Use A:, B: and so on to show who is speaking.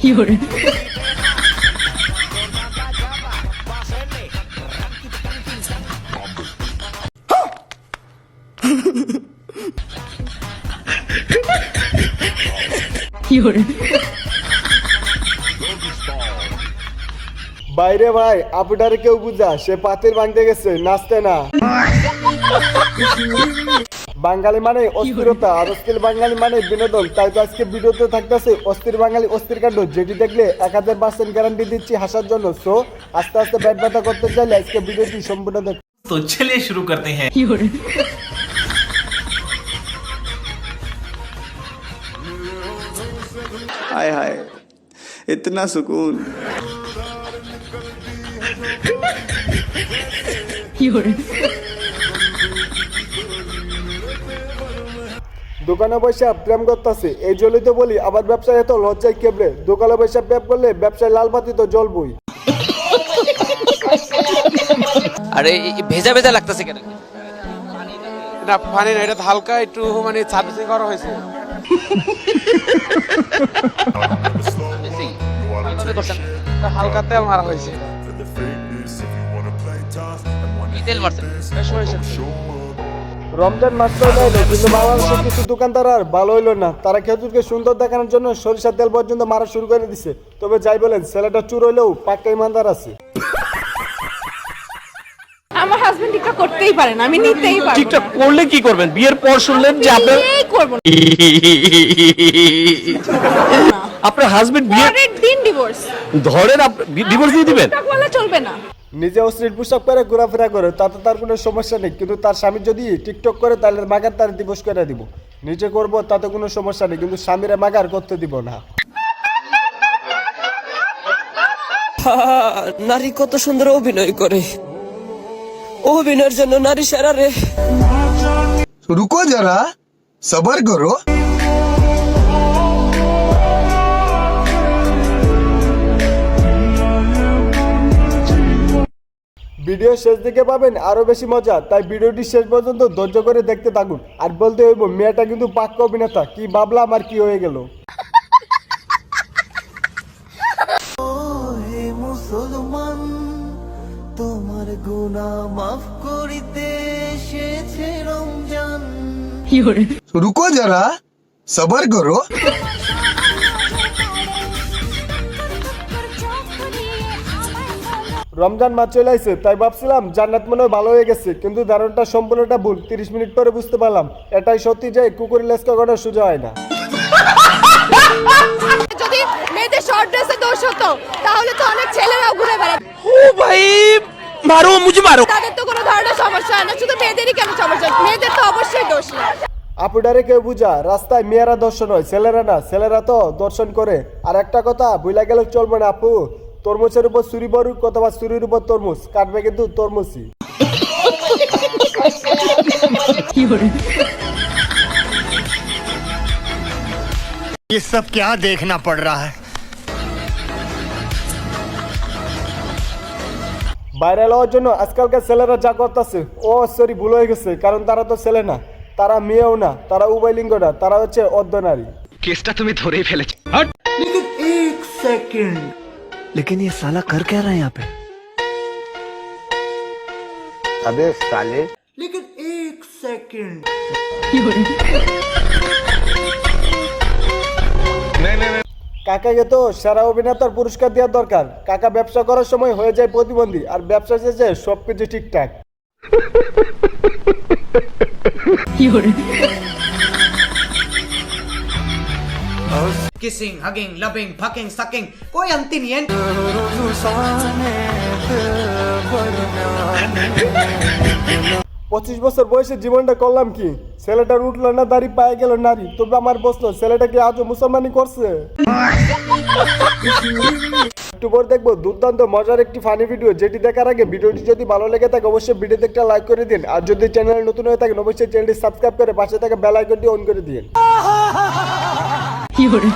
A: 有人 有人
B: বাইরে ভাই আপুটারে কেউ বুঝা সে পাতিল ভাঙতে গেছে নাচতে না বাঙালি মানে অস্থিরতা আর অস্থির বাঙালি মানে বিনোদন তাই তো আজকে ভিডিওতে থাকতেছে অস্থির বাঙালি অস্থির কাণ্ড যেটি দেখলে 1000% গ্যারান্টি দিচ্ছি হাসার জন্য সো আস্তে আস্তে ব্যাট ব্যথা করতে চাইলে আজকে ভিডিওটি সম্পূর্ণ দেখ
C: तो चलिए शुरू करते हैं
A: 有人
D: हाय हाय इतना सुकून
A: 有人
B: দোকানে বসে প্রেম করতেছে এই জন্যই তো বলি আবার ব্যবসায় এত লজ্জায় কেবলে দোকানে বসে প্রেম করলে ব্যবসায় লাল বাতি তো জ্বলবই
E: আরে ভেজা ভেজা লাগতেছে কেন?
F: এটা পানি না, এটা হালকা একটু মানে সার্ভিসিং করা হয়েছে। এটা হালকা তেল মারা হয়েছে।
E: কি তেল মারছেন?
F: বেশ হয়েছে।
B: রমজান মাস চলে এলো কিন্তু বাংলাদেশের কিছু দোকানদার আর ভালো হইলো না তারা খেজুরকে সুন্দর দেখানোর জন্য সরিষার তেল পর্যন্ত মারা শুরু করে দিছে তবে যাই বলেন ছেলেটা চুর হইলেও পাক্কা ইমানদার আছে
G: আমার হাজবেন্ড টিকটক করতেই পারে না, আমি নিতেই পারবো
H: টিকটক করলে কি করবেন? বিয়ের পর শুনলেন যে আপনার
G: এই করব না,
H: আপনার হাজবেন্ড বিয়ে
G: পরের দিন ডিভোর্স।
H: ধরেন ডিভোর্স দিয়ে দিবেন?
G: টিকটক বলা চলবে না।
B: নিজে অশ্লীল পোশাক পরে ঘোরাফেরা করে তাতে তার কোনো সমস্যা নেই কিন্তু তার স্বামী যদি টিকটক করে তাহলে মাগার তার দিবস করে দিব নিজে করব তাতে কোনো সমস্যা নেই কিন্তু স্বামীরা মাগার করতে দিব না
I: নারী কত সুন্দর অভিনয় করে, অভিনয়ের জন্য নারী সেরা রে।
J: रुको जरा सबर करो
B: ভিডিও শেষ দিকে পাবেন আরো বেশি মজা তাই ভিডিওটি শেষ পর্যন্ত ধৈর্য করে দেখতে থাকুন আর বলতে হইব মেয়েটা কিন্তু পাক্কা অভিনেতা কি ভাবলাম আর কি হয়ে গেল
I: মুসলমান তোমার গুনাহ মাফ করিতে এসেছে রমজান।
A: 有人
J: रुको जरा सबर करो
B: রমজান মাস চলে আসছে তাই ভাবছিলাম জান্নাত মনে হয় ভালো হয়ে গেছে কিন্তু ধারণাটা সম্পূর্ণটা ভুল 30 মিনিট পরে বুঝতে পারলাম এটাই সত্যি যে কুকুরের লেজকা করার সোজা হয় না
G: যদি মেয়েদের শর্ট ড্রেসে দোষ হতো তাহলে তো অনেক ছেলেরাও ঘুরে বেড়াতো।
H: ও ভাই মারো মুঝে মারো।
G: তাদের তো কোনো ধরনের সমস্যা হয় না, শুধু মেয়েদেরই কেন সমস্যা? মেয়েদের তো অবশ্যই দোষ না।
B: আপুডারে কেউ বুঝা রাস্তায় মেয়েরা দর্শন হয় ছেলেরা না ছেলেরা তো দর্শন করে আর একটা কথা ভুলা গেলে চলবে না আপু তরমুজের উপর ছুরি বড়ুক অথবা ছুরির উপর তরমুজ কাটবে কিন্তু তরমুজই
A: 有人
J: ये सब क्या देखना पड़ रहा है
B: ভাইরাল হওয়ার জন্য আজকালকার ছেলেরা যা করতেছে ও সরি ভুল হয়ে গেছে কারণ তারা তো ছেলে না তারা মেয়েও না তারা উভয়লিঙ্গ না তারা হচ্ছে অর্ধনারী
H: কেসটা তুমি ধরেই ফেলেছো।
I: लेकिन ये साला कर क्या रहा है यहाँ पे?
A: 有人
B: কাকাকে তো সেরা অভিনেতার পুরস্কার দেওয়ার দরকার কাকা ব্যবসা করার সময় হয়ে যায় প্রতিবন্ধী আর ব্যবসা শেষে সবকিছু ঠিকঠাক
A: 有人
E: kissing hugging loving fucking sucking कोई अंत नहीं है।
B: 25 বছর বয়সে জীবনটা করলাম কি ছেলেটার উঠলো না দাড়ি পায়ে গেল নারী তবে আমার প্রশ্ন ছেলেটা কি আজও মুসলমানি করছে একটু পর দেখবো দুর্দান্ত মজার একটি ফানি ভিডিও যেটি দেখার আগে ভিডিওটি যদি ভালো লেগে থাকে অবশ্যই ভিডিওতে একটা লাইক করে দিন আর যদি চ্যানেল নতুন হয়ে থাকেন অবশ্যই চ্যানেলটি সাবস্ক্রাইব করে পাশে থাকা বেল আইকনটি অন করে দিন
A: 有人